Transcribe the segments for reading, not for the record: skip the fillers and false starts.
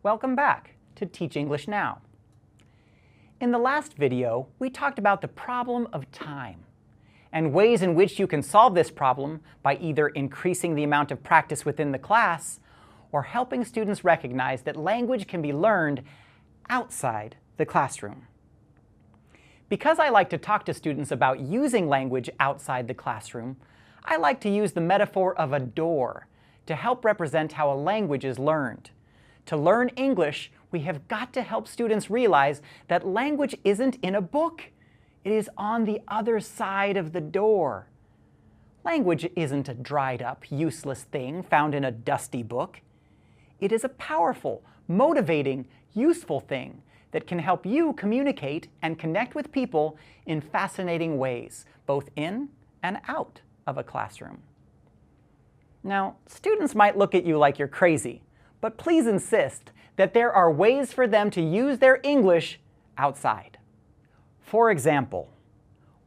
Welcome back to Teach English Now. In the last video, we talked about the problem of time and ways in which you can solve this problem by either increasing the amount of practice within the class or helping students recognize that language can be learned outside the classroom. Because I like to talk to students about using language outside the classroom, I like to use the metaphor of a door to help represent how a language is learned. To learn English, we have got to help students realize that language isn't in a book. It is on the other side of the door. Language isn't a dried up, useless thing found in a dusty book. It is a powerful, motivating, useful thing that can help you communicate and connect with people in fascinating ways, both in and out of a classroom. Now, students might look at you like you're crazy, but please insist that there are ways for them to use their English outside. For example,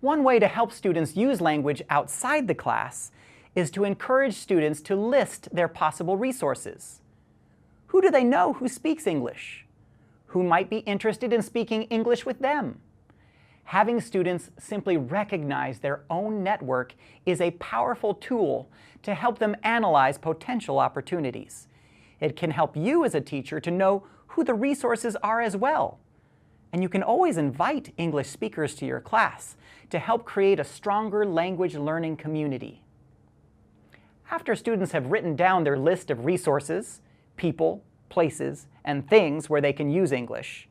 one way to help students use language outside the class is to encourage students to list their possible resources. Who do they know who speaks English? Who might be interested in speaking English with them? Having students simply recognize their own network is a powerful tool to help them analyze potential opportunities. It can help you as a teacher to know who the resources are as well. And you can always invite English speakers to your class to help create a stronger language learning community. After students have written down their list of resources, people, places, and things where they can use English,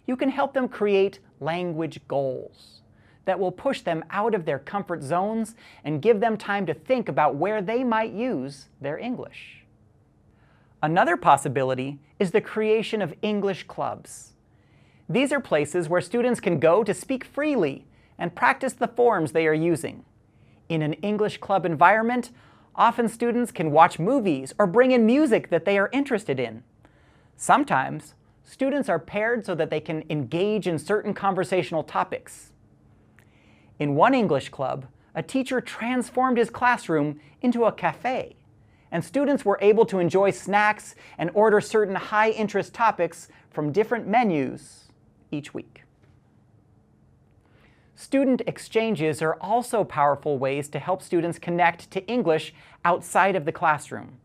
you can help them create language goals that will push them out of their comfort zones and give them time to think about where they might use their English. Another possibility is the creation of English clubs. These are places where students can go to speak freely and practice the forms they are using. In an English club environment, often students can watch movies or bring in music that they are interested in. Sometimes, students are paired so that they can engage in certain conversational topics. In one English club, a teacher transformed his classroom into a cafe, and students were able to enjoy snacks and order certain high-interest topics from different menus each week. Student exchanges are also powerful ways to help students connect to English outside of the classroom.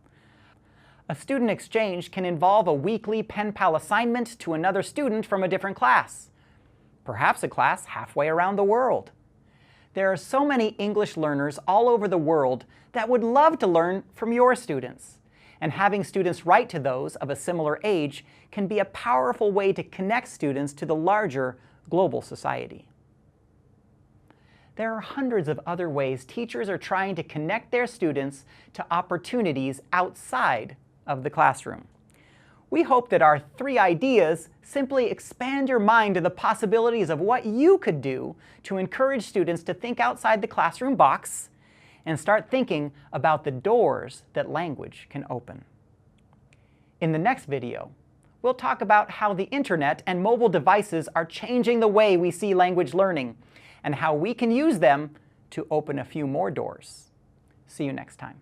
A student exchange can involve a weekly pen pal assignment to another student from a different class, perhaps a class halfway around the world. There are so many English learners all over the world that would love to learn from your students, and having students write to those of a similar age can be a powerful way to connect students to the larger global society. There are hundreds of other ways teachers are trying to connect their students to opportunities outside of the classroom. We hope that our 3 ideas simply expand your mind to the possibilities of what you could do to encourage students to think outside the classroom box and start thinking about the doors that language can open. In the next video, we'll talk about how the internet and mobile devices are changing the way we see language learning and how we can use them to open a few more doors. See you next time.